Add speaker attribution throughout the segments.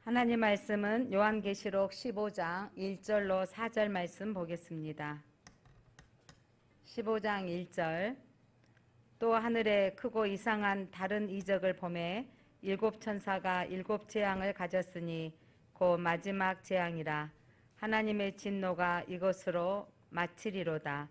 Speaker 1: 하나님 말씀은 요한계시록 15장 1절로 4절 말씀 보겠습니다. 15장 1절. 또 하늘에 크고 이상한 다른 이적을 보매 일곱 천사가 일곱 재앙을 가졌으니 곧 마지막 재앙이라. 하나님의 진노가 이것으로 마치리로다.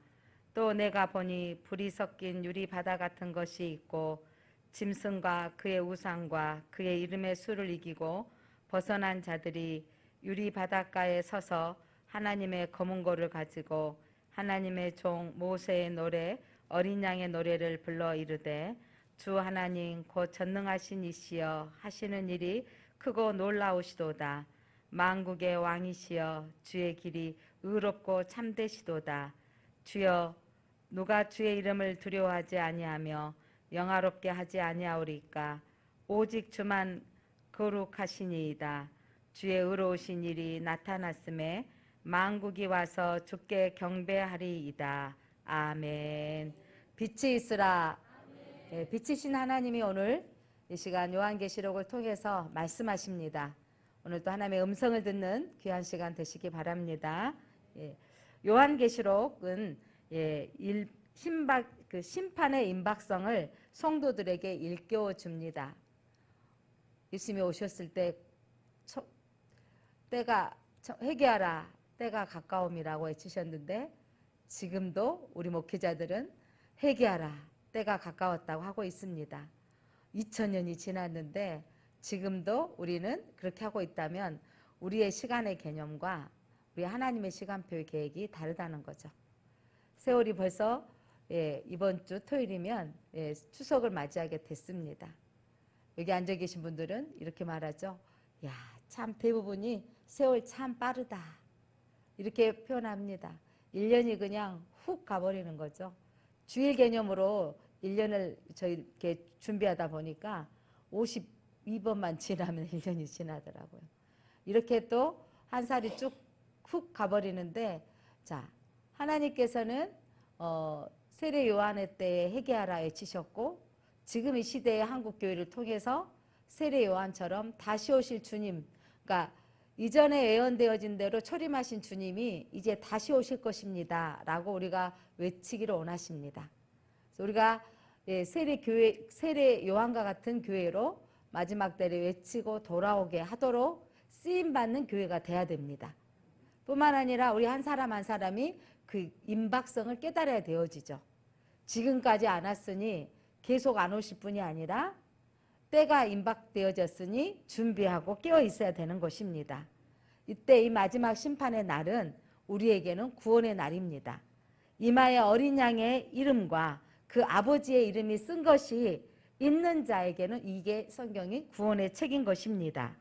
Speaker 1: 또 내가 보니 불이 섞인 유리 바다 같은 것이 있고 짐승과 그의 우상과 그의 이름의 수를 이기고 벗어난 자들이 유리 바닷가에 서서 하나님의 검은 고를 가지고 하나님의 종 모세의 노래 어린 양의 노래를 불러 이르되 주 하나님 곧 전능하신 이시여 하시는 일이 크고 놀라우시도다. 만국의 왕이시여 주의 길이 의롭고 참되시도다. 주여 누가 주의 이름을 두려워하지 아니하며 영화롭게 하지 아니하오리까. 오직 주만 거룩하시니이다. 주의 의로우신 일이 나타났음에 만국이 와서 주께 경배하리이다. 아멘. 빛이 있으라. 네, 빛이신 하나님이 오늘 이 시간 요한계시록을 통해서 말씀하십니다. 오늘도 하나님의 음성을 듣는 귀한 시간 되시기 바랍니다. 요한계시록은 심판의 임박성을 성도들에게 일깨워 줍니다. 예수님이 오셨을 때 때가 회개하라, 때가 가까움이라고 외치셨는데 지금도 우리 목회자들은 회개하라, 때가 가까웠다고 하고 있습니다. 2000년이 지났는데 지금도 우리는 그렇게 하고 있다면 우리의 시간의 개념과 우리 하나님의 시간표의 계획이 다르다는 거죠. 세월이 벌써 이번 주 토요일이면 추석을 맞이하게 됐습니다. 여기 앉아 계신 분들은 이렇게 말하죠. 야, 참 대부분이 세월 참 빠르다. 이렇게 표현합니다. 1년이 그냥 훅 가버리는 거죠. 주일 개념으로 1년을 저희 이렇게 준비하다 보니까 52번만 지나면 1년이 지나더라고요. 이렇게 또 한 살이 쭉 훅 가버리는데, 자, 하나님께서는 세례 요한의 때에 회개하라 외치셨고 지금 이 시대의 한국교회를 통해서 세례 요한처럼 다시 오실 주님, 그러니까 이전에 예언되어진 대로 초림하신 주님이 이제 다시 오실 것입니다 라고 우리가 외치기를 원하십니다. 그래서 우리가 세례 요한과 같은 교회로 마지막 때를 외치고 돌아오게 하도록 쓰임받는 교회가 돼야 됩니다. 뿐만 아니라 우리 한 사람 한 사람이 그 임박성을 깨달아야 되어지죠. 지금까지 안 왔으니 계속 안 오실 뿐이 아니라 때가 임박되어졌으니 준비하고 깨어 있어야 되는 것입니다. 이때 이 마지막 심판의 날은 우리에게는 구원의 날입니다. 이마에 어린 양의 이름과 그 아버지의 이름이 쓴 것이 있는 자에게는 이게 성경이 구원의 책인 것입니다.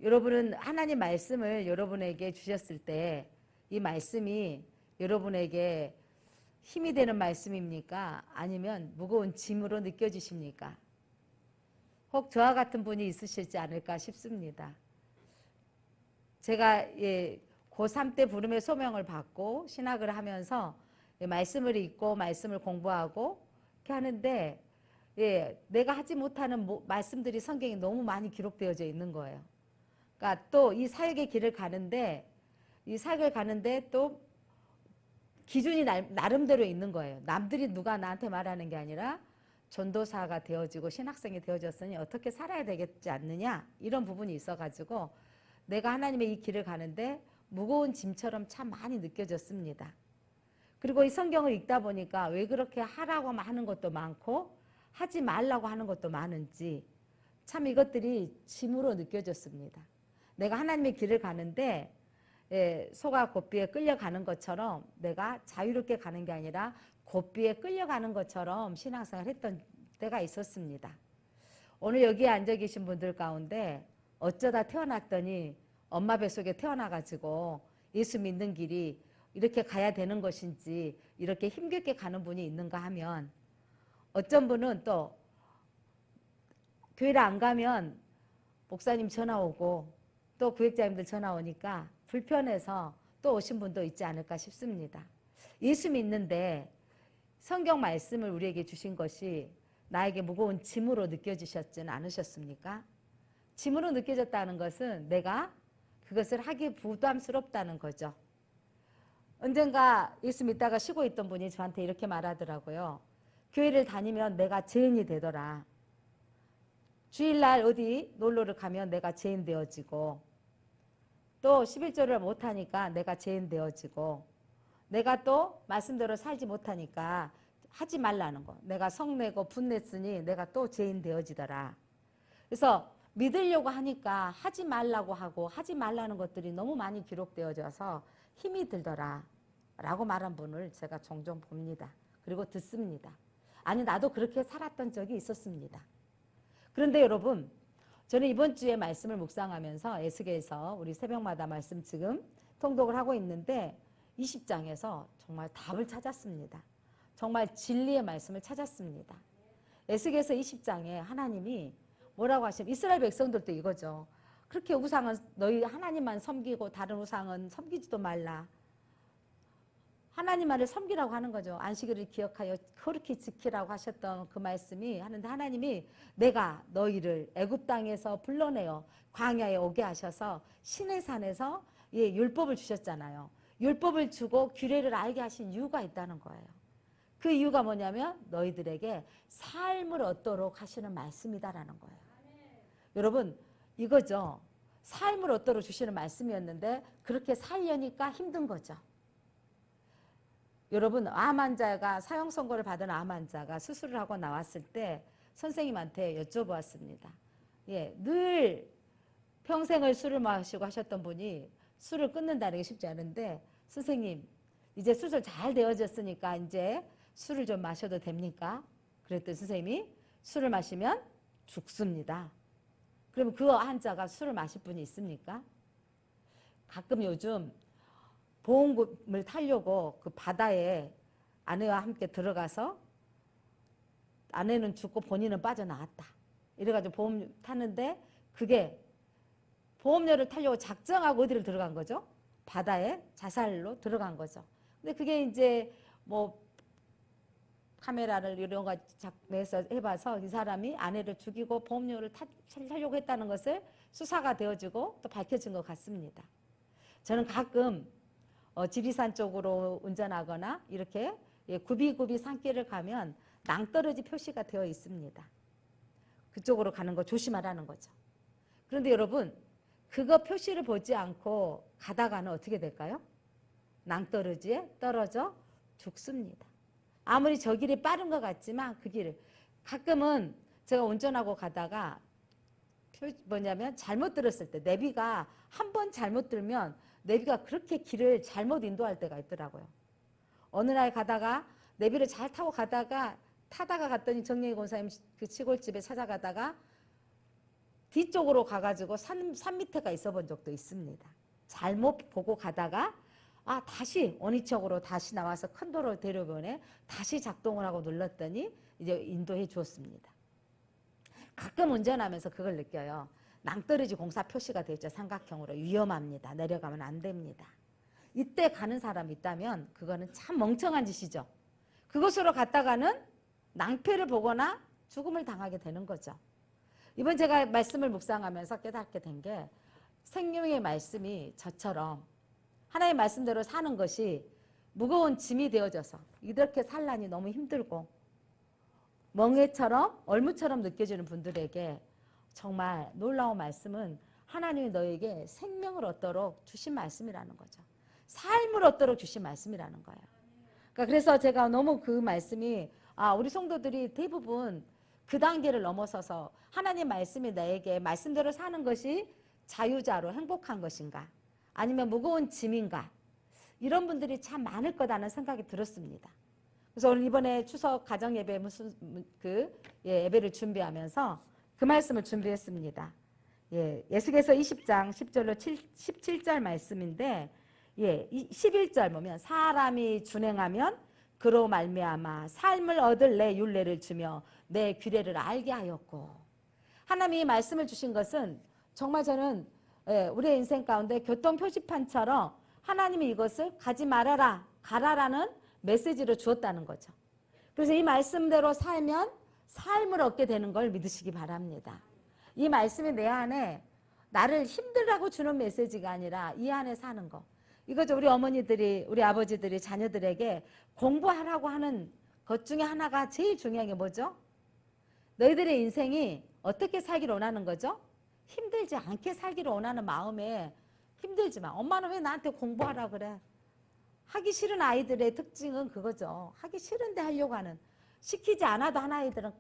Speaker 1: 여러분은 하나님 말씀을 여러분에게 주셨을 때 이 말씀이 여러분에게 힘이 되는 말씀입니까? 아니면 무거운 짐으로 느껴지십니까? 혹 저와 같은 분이 있으실지 않을까 싶습니다. 제가 고3 때 부름의 소명을 받고 신학을 하면서 말씀을 읽고 말씀을 공부하고 이렇게 하는데 내가 하지 못하는 말씀들이 성경에 너무 많이 기록되어져 있는 거예요. 그러니까 또 이 사역의 길을 가는데 또 기준이 나름대로 있는 거예요. 남들이 누가 나한테 말하는 게 아니라 전도사가 되어지고 신학생이 되어졌으니 어떻게 살아야 되겠지 않느냐, 이런 부분이 있어가지고 내가 하나님의 이 길을 가는데 무거운 짐처럼 참 많이 느껴졌습니다. 그리고 이 성경을 읽다 보니까 왜 그렇게 하라고 하는 것도 많고 하지 말라고 하는 것도 많은지 참 이것들이 짐으로 느껴졌습니다. 내가 하나님의 길을 가는데 소가 곱비에 끌려가는 것처럼 내가 자유롭게 가는 게 아니라 곱비에 끌려가는 것처럼 신앙생활을 했던 때가 있었습니다. 오늘 여기에 앉아 계신 분들 가운데 어쩌다 태어났더니 엄마 뱃속에 태어나가지고 예수 믿는 길이 이렇게 가야 되는 것인지 이렇게 힘겹게 가는 분이 있는가 하면, 어쩐 분은 또 교회를 안 가면 목사님 전화 오고 또 구역장님들 전화 오니까 불편해서 또 오신 분도 있지 않을까 싶습니다. 예수 믿는데 성경 말씀을 우리에게 주신 것이 나에게 무거운 짐으로 느껴지셨지는 않으셨습니까? 짐으로 느껴졌다는 것은 내가 그것을 하기 부담스럽다는 거죠. 언젠가 예수 믿다가 쉬고 있던 분이 저한테 이렇게 말하더라고요. 교회를 다니면 내가 죄인이 되더라. 주일날 어디 놀러를 가면 내가 죄인 되어지고, 또 11조를 못하니까 내가 죄인 되어지고, 내가 또 말씀대로 살지 못하니까 하지 말라는 거. 내가 성내고 분냈으니 내가 또 죄인 되어지더라. 그래서 믿으려고 하니까 하지 말라고 하고 하지 말라는 것들이 너무 많이 기록되어져서 힘이 들더라 라고 말한 분을 제가 종종 봅니다. 그리고 듣습니다. 아니, 나도 그렇게 살았던 적이 있었습니다. 그런데 여러분, 저는 이번 주에 말씀을 묵상하면서 에스겔에서 우리 새벽마다 말씀 지금 통독을 하고 있는데 20장에서 정말 답을 찾았습니다. 정말 진리의 말씀을 찾았습니다. 에스겔에서 20장에 하나님이 뭐라고 하시면, 이스라엘 백성들도 이거죠. 그렇게 우상은 너희 하나님만 섬기고 다른 우상은 섬기지도 말라. 하나님만을 섬기라고 하는 거죠. 안식일을 기억하여 그렇게 지키라고 하셨던 그 말씀이 하는데, 하나님이 내가 너희를 애굽 땅에서 불러내어 광야에 오게 하셔서 시내산에서 율법을 주셨잖아요. 율법을 주고 규례를 알게 하신 이유가 있다는 거예요. 그 이유가 뭐냐면 너희들에게 삶을 얻도록 하시는 말씀이다라는 거예요. 여러분, 이거죠. 삶을 얻도록 주시는 말씀이었는데 그렇게 살려니까 힘든 거죠. 여러분, 암 환자가, 사형 선고를 받은 암 환자가 수술을 하고 나왔을 때 선생님한테 여쭤보았습니다. 늘 평생을 술을 마시고 하셨던 분이 술을 끊는다는 게 쉽지 않은데, 선생님, 이제 수술 잘 되어졌으니까 이제 술을 좀 마셔도 됩니까? 그랬더니 선생님이 술을 마시면 죽습니다. 그럼 그 환자가 술을 마실 분이 있습니까? 가끔 요즘 보험을 타려고 그 바다에 아내와 함께 들어가서 아내는 죽고 본인은 빠져나왔다. 이래가지고 보험 타는데 그게 보험료를 타려고 작정하고 어디를 들어간 거죠? 바다에 자살로 들어간 거죠. 근데 그게 이제 뭐 카메라를 이런 거 내서 해봐서 이 사람이 아내를 죽이고 보험료를 타려고 했다는 것을 수사가 되어지고 또 밝혀진 것 같습니다. 저는 가끔 지리산 쪽으로 운전하거나 이렇게 굽이굽이 산길을 가면 낭떠러지 표시가 되어 있습니다. 그쪽으로 가는 거 조심하라는 거죠. 그런데 여러분, 그거 표시를 보지 않고 가다가는 어떻게 될까요? 낭떠러지에 떨어져 죽습니다. 아무리 저 길이 빠른 것 같지만 그 길을, 가끔은 제가 운전하고 가다가 뭐냐면 잘못 들었을 때, 내비가 한 번 잘못 들면 내비가 그렇게 길을 잘못 인도할 때가 있더라고요. 어느 날 가다가 내비를 잘 타고 가다가 타다가 갔더니 정영희 권사님 그 시골집에 찾아가다가 뒤쪽으로 가가지고 산 밑에가 있어 본 적도 있습니다. 잘못 보고 가다가 다시 원위쪽으로 다시 나와서 큰 도로 대로변에 다시 작동을 하고 눌렀더니 이제 인도해 주었습니다. 가끔 운전하면서 그걸 느껴요. 낭떠러지 공사 표시가 되어 있죠. 삼각형으로. 위험합니다. 내려가면 안 됩니다. 이때 가는 사람이 있다면 그거는 참 멍청한 짓이죠. 그곳으로 갔다가는 낭패를 보거나 죽음을 당하게 되는 거죠. 이번 제가 말씀을 묵상하면서 깨닫게 된 게, 생명의 말씀이 저처럼 하나님의 말씀대로 사는 것이 무거운 짐이 되어져서 이렇게 살라니 너무 힘들고 멍해처럼 얼무처럼 느껴지는 분들에게 정말 놀라운 말씀은 하나님이 너에게 생명을 얻도록 주신 말씀이라는 거죠. 삶을 얻도록 주신 말씀이라는 거예요. 그래서 제가 너무 그 말씀이 우리 성도들이 대부분 그 단계를 넘어서서 하나님 말씀이 나에게 말씀대로 사는 것이 자유자로 행복한 것인가, 아니면 무거운 짐인가, 이런 분들이 참 많을 거다는 생각이 들었습니다. 그래서 오늘 이번에 추석 가정 예배 예배를 준비하면서 그 말씀을 준비했습니다. 에스겔서 20장 10절로 17절 말씀인데, 11절 보면 사람이 준행하면 그로 말미암아 삶을 얻을 내 율례를 주며 내 규례를 알게 하였고, 하나님이 말씀을 주신 것은 정말 저는 우리의 인생 가운데 교통 표지판처럼 하나님이 이것을 가지 말아라, 가라라는 메시지를 주었다는 거죠. 그래서 이 말씀대로 살면 삶을 얻게 되는 걸 믿으시기 바랍니다. 이 말씀이 내 안에 나를 힘들라고 주는 메시지가 아니라 이 안에 사는 거. 이거죠. 우리 어머니들이, 우리 아버지들이 자녀들에게 공부하라고 하는 것 중에 하나가 제일 중요한 게 뭐죠? 너희들의 인생이 어떻게 살기를 원하는 거죠? 힘들지 않게 살기를 원하는 마음에 힘들지만 엄마는 왜 나한테 공부하라 그래? 하기 싫은 아이들의 특징은 그거죠. 하기 싫은데 하려고 하는. 시키지 않아도 하는 아이들은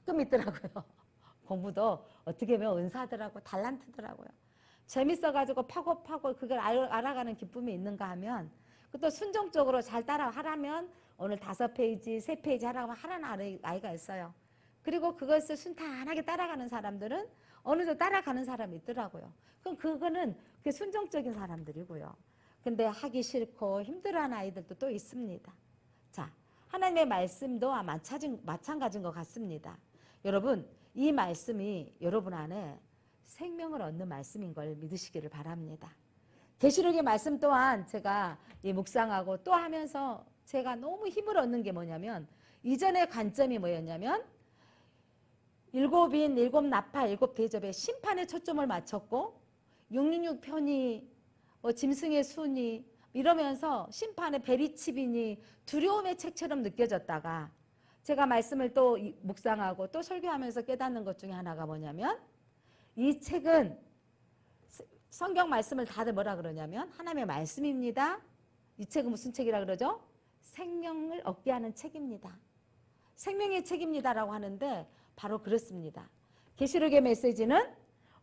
Speaker 1: 가끔 있더라고요. 공부도 어떻게 보면 은사더라고, 달란트더라고요. 재밌어가지고 파고 그걸 알아가는 기쁨이 있는가 하면 그것도 순종적으로 잘 따라 하라면 오늘 5페이지, 3페이지 하라고 하라는 아이가 있어요. 그리고 그것을 순탄하게 따라가는 사람들은 어느 정도 따라가는 사람이 있더라고요. 그럼 그거는 그 순종적인 사람들이고요. 근데 하기 싫고 힘들어하는 아이들도 또 있습니다. 자, 하나님의 말씀도 마찬가지인 것 같습니다. 여러분, 이 말씀이 여러분 안에 생명을 얻는 말씀인 걸 믿으시기를 바랍니다. 계시록의 말씀 또한 제가 이 묵상하고 또 하면서 제가 너무 힘을 얻는 게 뭐냐면 이전의 관점이 뭐였냐면 7인 7나팔 7대접에 심판에 초점을 맞췄고 666편이 짐승의 순이 이러면서 심판의 베리칩이니 두려움의 책처럼 느껴졌다가 제가 말씀을 또 묵상하고 또 설교하면서 깨닫는 것 중에 하나가 뭐냐면 이 책은 성경 말씀을 다들 뭐라 그러냐면 하나님의 말씀입니다. 이 책은 무슨 책이라 그러죠? 생명을 얻게 하는 책입니다. 생명의 책입니다라고 하는데 바로 그렇습니다. 계시록의 메시지는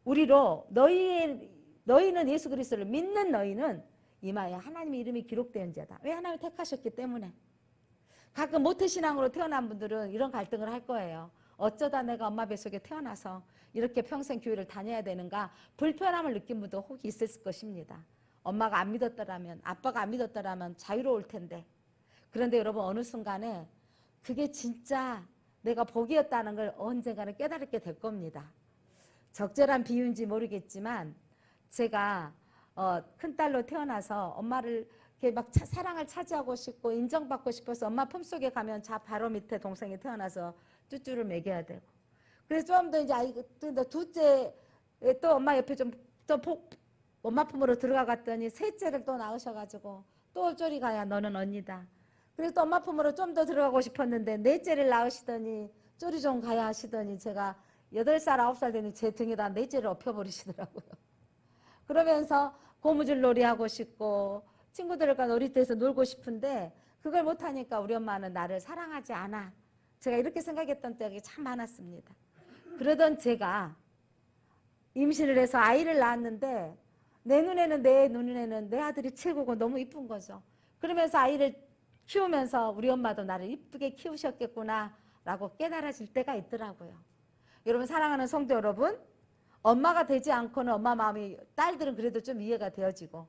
Speaker 1: 우리로 너희는 예수 그리스도를 믿는 너희는 이마에 하나님의 이름이 기록된 자다. 왜 하나님을 택하셨기 때문에. 가끔 모태신앙으로 태어난 분들은 이런 갈등을 할 거예요. 어쩌다 내가 엄마 뱃속에 태어나서 이렇게 평생 교회를 다녀야 되는가 불편함을 느낀 분도 혹 있을 것입니다. 엄마가 안 믿었더라면 아빠가 안 믿었더라면 자유로울 텐데 그런데 여러분 어느 순간에 그게 진짜 내가 복이었다는 걸 언젠가는 깨달게 될 겁니다. 적절한 비유인지 모르겠지만 제가 큰딸로 태어나서 엄마를 이렇게 막 사랑을 차지하고 싶고 인정받고 싶어서 엄마 품속에 가면 바로 밑에 동생이 태어나서 쭈쭈를 먹여야 되고 그래서 좀 더 이제 둘째 또 엄마 옆에 엄마 품으로 들어가갔더니 셋째를 또 낳으셔가지고 또 쪼리 가야 너는 언니다. 그래서 또 엄마 품으로 좀 더 들어가고 싶었는데 넷째를 낳으시더니 쪼리 좀 가야 하시더니 제가 8살 9살 되니 제 등에다 넷째를 엎혀버리시더라고요. 그러면서 고무줄 놀이 하고 싶고 친구들과 놀이터에서 놀고 싶은데 그걸 못하니까 우리 엄마는 나를 사랑하지 않아. 제가 이렇게 생각했던 때가 참 많았습니다. 그러던 제가 임신을 해서 아이를 낳았는데 내 눈에는 내 아들이 최고고 너무 이쁜 거죠. 그러면서 아이를 키우면서 우리 엄마도 나를 이쁘게 키우셨겠구나 라고 깨달아질 때가 있더라고요. 여러분 사랑하는 성도 여러분, 엄마가 되지 않고는 엄마 마음이 딸들은 그래도 좀 이해가 되어지고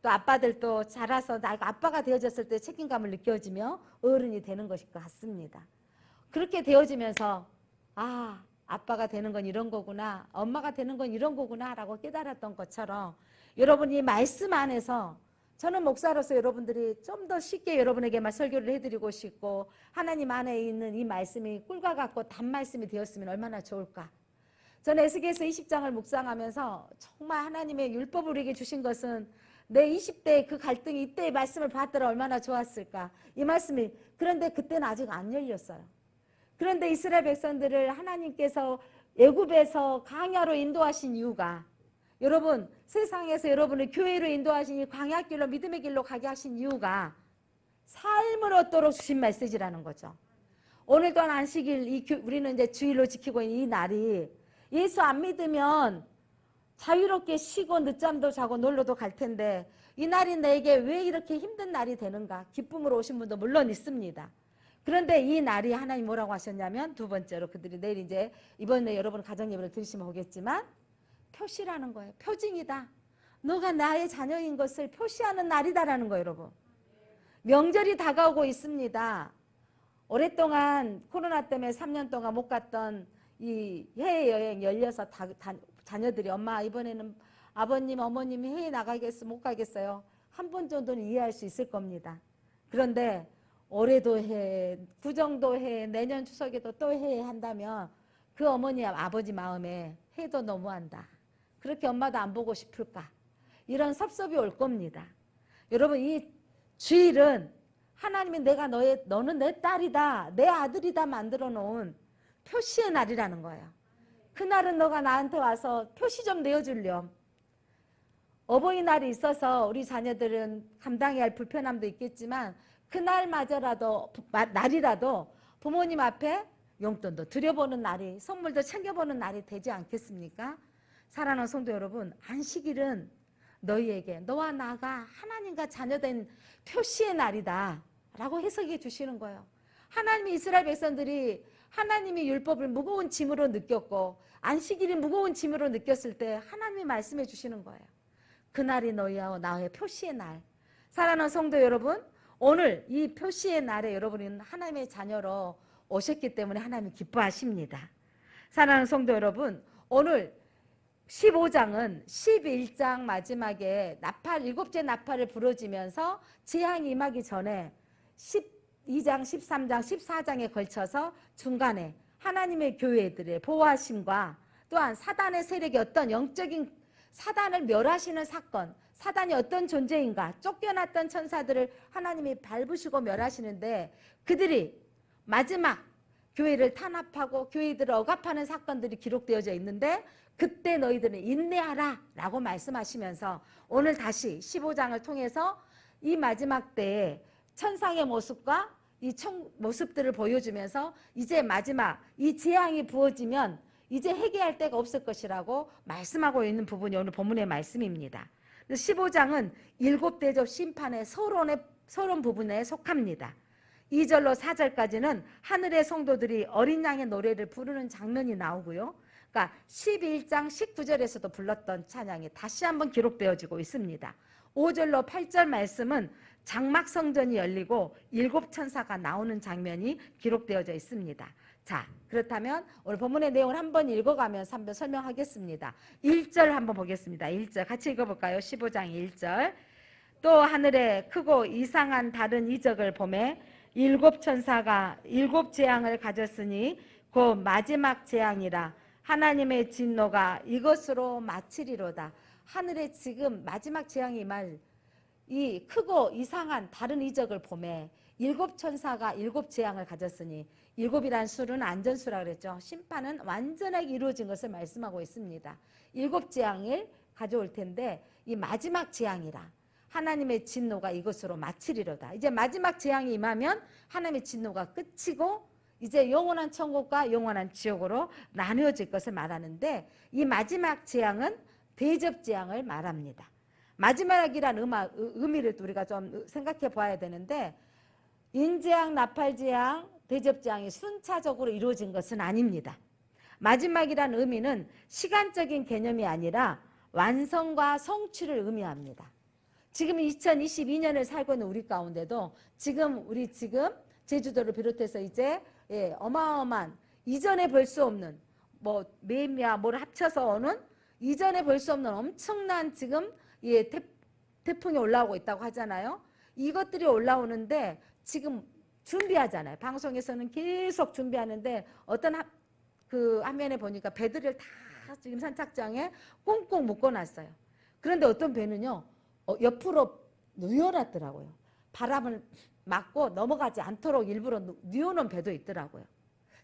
Speaker 1: 또 아빠들도 자라서 나가 아빠가 되어졌을 때 책임감을 느껴지며 어른이 되는 것일 것 같습니다. 그렇게 되어지면서 아빠가 되는 건 이런 거구나 엄마가 되는 건 이런 거구나 라고 깨달았던 것처럼 여러분이 말씀 안에서 저는 목사로서 여러분들이 좀 더 쉽게 여러분에게만 설교를 해드리고 싶고 하나님 안에 있는 이 말씀이 꿀과 같고 단말씀이 되었으면 얼마나 좋을까. 저는 에스겔서 20장을 묵상하면서 정말 하나님의 율법을 우리에게 주신 것은 내 20대의 그 갈등이 이때의 말씀을 봤더라 얼마나 좋았을까. 이 말씀이 그런데 그때는 아직 안 열렸어요. 그런데 이스라엘 백성들을 하나님께서 애굽에서 광야로 인도하신 이유가 여러분 세상에서 여러분을 교회로 인도하신 이 광야길로 믿음의 길로 가게 하신 이유가 삶을 얻도록 주신 메시지라는 거죠. 오늘 또한 안식일 우리는 이제 주일로 지키고 있는 이 날이 예수 안 믿으면 자유롭게 쉬고 늦잠도 자고 놀러도 갈 텐데 이 날이 내게 왜 이렇게 힘든 날이 되는가 기쁨으로 오신 분도 물론 있습니다. 그런데 이 날이 하나님 뭐라고 하셨냐면 두 번째로 그들이 내일 이제 이번에 여러분 가정예배를 들으시면 오겠지만 표시라는 거예요. 표징이다. 너가 나의 자녀인 것을 표시하는 날이다라는 거예요. 여러분. 명절이 다가오고 있습니다. 오랫동안 코로나 때문에 3년 동안 못 갔던 이 해외여행 열려서 자녀들이 엄마 이번에는 아버님 어머님이 해외 나가겠어 못 가겠어요. 한 번 정도는 이해할 수 있을 겁니다. 그런데 올해도 해 구정도 해 내년 추석에도 또 해 한다면 그 어머니 아버지 마음에 해도 너무한다. 그렇게 엄마도 안 보고 싶을까? 이런 섭섭이 올 겁니다. 여러분 이 주일은 하나님이 너는 내 딸이다, 내 아들이다 만들어 놓은 표시의 날이라는 거예요. 그날은 너가 나한테 와서 표시 좀 내어줄렴. 어버이날이 있어서 우리 자녀들은 감당해야 할 불편함도 있겠지만 그날마저라도 날이라도 부모님 앞에 용돈도 드려보는 날이, 선물도 챙겨보는 날이 되지 않겠습니까? 사랑하는 성도 여러분, 안식일은 너희에게 너와 나가 하나님과 자녀된 표시의 날이다 라고 해석해 주시는 거예요. 하나님이 이스라엘 백성들이 하나님이 율법을 무거운 짐으로 느꼈고 안식일이 무거운 짐으로 느꼈을 때 하나님이 말씀해 주시는 거예요. 그날이 너희와 나의 표시의 날. 사랑하는 성도 여러분, 오늘 이 표시의 날에 여러분은 하나님의 자녀로 오셨기 때문에 하나님이 기뻐하십니다. 사랑하는 성도 여러분, 오늘 15장은 11장 마지막에 나팔, 7째 나팔을 부러지면서 재앙이 임하기 전에 12장, 13장, 14장에 걸쳐서 중간에 하나님의 교회들의 보호하심과 또한 사단의 세력이 어떤 영적인 사단을 멸하시는 사건, 사단이 어떤 존재인가, 쫓겨났던 천사들을 하나님이 밟으시고 멸하시는데 그들이 마지막 교회를 탄압하고 교회들을 억압하는 사건들이 기록되어져 있는데 그때 너희들은 인내하라 라고 말씀하시면서 오늘 다시 15장을 통해서 이 마지막 때에 천상의 모습과 이 모습들을 보여주면서 이제 마지막 이 재앙이 부어지면 이제 회개할 데가 없을 것이라고 말씀하고 있는 부분이 오늘 본문의 말씀입니다. 15장은 7대접 심판의 서론 부분에 속합니다. 2절로 4절까지는 하늘의 성도들이 어린 양의 노래를 부르는 장면이 나오고요. 그러니까 11장 19절에서도 불렀던 찬양이 다시 한번 기록되어지고 있습니다. 5절로 8절 말씀은 장막 성전이 열리고 7천사가 나오는 장면이 기록되어져 있습니다. 자, 그렇다면 오늘 본문의 내용을 한번 읽어가면서 한번 설명하겠습니다. 1절 한번 보겠습니다. 1절 같이 읽어볼까요? 15장 1절. 또 하늘에 크고 이상한 다른 이적을 보매 7천사가 7재앙을 가졌으니 곧 마지막 재앙이라 하나님의 진노가 이것으로 마치리로다. 하늘에 지금 마지막 재앙이 임할 이 크고 이상한 다른 이적을 보매 7천사가 7재앙을 가졌으니 7이란 수는 안전수라 그랬죠. 심판은 완전하게 이루어진 것을 말씀하고 있습니다. 7재앙을 가져올 텐데 이 마지막 재앙이라 하나님의 진노가 이것으로 마치리로다. 이제 마지막 재앙이 임하면 하나님의 진노가 끝이고 이제 영원한 천국과 영원한 지옥으로 나누어질 것을 말하는데 이 마지막 재앙은 대접재앙을 말합니다. 마지막이란 의미를 우리가 좀 생각해 봐야 되는데 인재앙, 나팔재앙, 대접재앙이 순차적으로 이루어진 것은 아닙니다. 마지막이란 의미는 시간적인 개념이 아니라 완성과 성취를 의미합니다. 지금 2022년을 살고 있는 우리 가운데도 지금 제주도를 비롯해서 이제 어마어마한 이전에 볼 수 없는 뭐 매미와 뭐를 합쳐서 오는 이전에 볼 수 없는 엄청난 지금 태풍이 올라오고 있다고 하잖아요. 이것들이 올라오는데 지금 준비하잖아요. 방송에서는 계속 준비하는데 어떤 그 화면에 보니까 배들을 다 지금 선착장에 꽁꽁 묶어놨어요. 그런데 어떤 배는요 옆으로 누워놨더라고요. 바람을 막고 넘어가지 않도록 일부러 뉘어놓은 배도 있더라고요.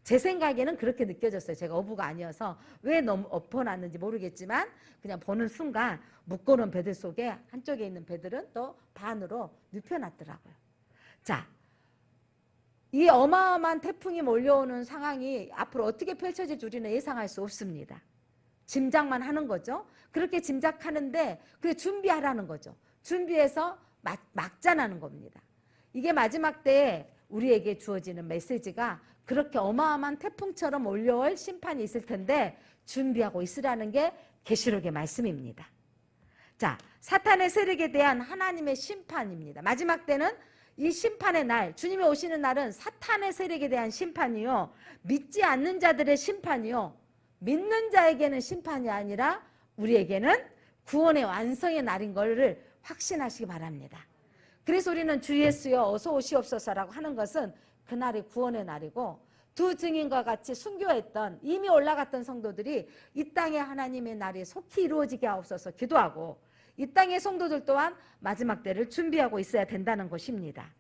Speaker 1: 제 생각에는 그렇게 느껴졌어요. 제가 어부가 아니어서 왜 너무 엎어놨는지 모르겠지만 그냥 보는 순간 묶어놓은 배들 속에 한쪽에 있는 배들은 또 반으로 눕혀놨더라고요. 자, 이 어마어마한 태풍이 몰려오는 상황이 앞으로 어떻게 펼쳐질지 우리는 예상할 수 없습니다. 짐작만 하는 거죠. 그렇게 짐작하는데 그게 준비하라는 거죠. 준비해서 막자라는 겁니다. 이게 마지막 때에 우리에게 주어지는 메시지가 그렇게 어마어마한 태풍처럼 올려올 심판이 있을 텐데 준비하고 있으라는 게 계시록의 말씀입니다. 자, 사탄의 세력에 대한 하나님의 심판입니다. 마지막 때는 이 심판의 날, 주님이 오시는 날은 사탄의 세력에 대한 심판이요, 믿지 않는 자들의 심판이요, 믿는 자에게는 심판이 아니라 우리에게는 구원의 완성의 날인 것을 확신하시기 바랍니다. 그래서 우리는 주 예수여 어서 오시옵소서라고 하는 것은 그날이 구원의 날이고 두 증인과 같이 순교했던 이미 올라갔던 성도들이 이 땅에 하나님의 날이 속히 이루어지게 하옵소서 기도하고 이 땅의 성도들 또한 마지막 때를 준비하고 있어야 된다는 것입니다.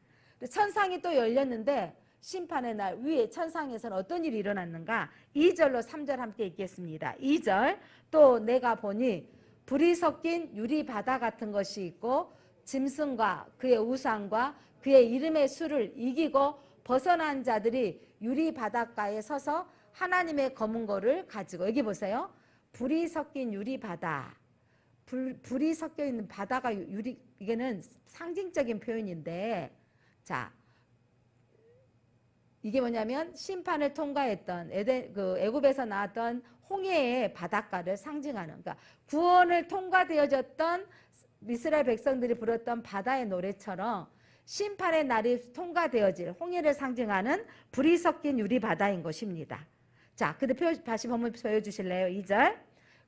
Speaker 1: 천상이 또 열렸는데 심판의 날 위에 천상에서는 어떤 일이 일어났는가? 2절로 3절 함께 읽겠습니다. 2절 또 내가 보니 불이 섞인 유리 바다 같은 것이 있고 짐승과 그의 우상과 그의 이름의 수를 이기고 벗어난 자들이 유리 바닷가에 서서 하나님의 검은 거를 가지고 여기 보세요. 불이 섞인 유리 바다. 불이 섞여 있는 바다가 유리 이게는 상징적인 표현인데 자 이게 뭐냐면 심판을 통과했던 애굽에서 나왔던 홍해의 바닷가를 상징하는 그러니까 구원을 통과되어졌던 이스라엘 백성들이 부렀던 바다의 노래처럼 심판의 날이 통과되어질 홍해를 상징하는 불이 섞인 유리 바다인 것입니다. 자, 근데 다시 한번 보여주실래요? 2절.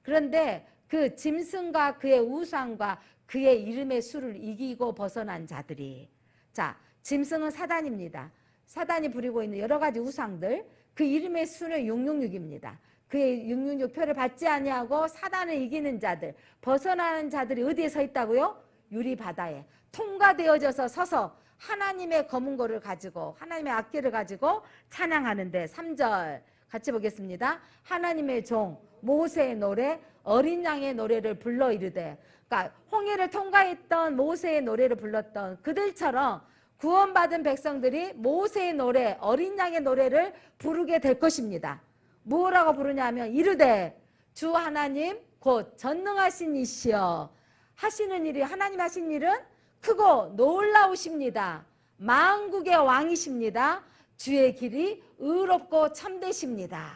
Speaker 1: 그런데 그 짐승과 그의 우상과 그의 이름의 수를 이기고 벗어난 자들이 자, 짐승은 사단입니다. 사단이 부리고 있는 여러 가지 우상들 그 이름의 수는 666입니다. 그의 666표를 받지 아니하고 사단을 이기는 자들 벗어나는 자들이 어디에 서 있다고요? 유리 바다에 통과되어져서 서서 하나님의 검은 거를 가지고 하나님의 악기를 가지고 찬양하는데 3절 같이 보겠습니다. 하나님의 종 모세의 노래 어린 양의 노래를 불러 이르되 그러니까 홍해를 통과했던 모세의 노래를 불렀던 그들처럼 구원받은 백성들이 모세의 노래 어린 양의 노래를 부르게 될 것입니다. 뭐라고 부르냐면 이르되 주 하나님 곧 전능하신 이시여 하시는 일이 하나님 하신 일은 크고 놀라우십니다. 만국의 왕이십니다. 주의 길이 의롭고 참되십니다.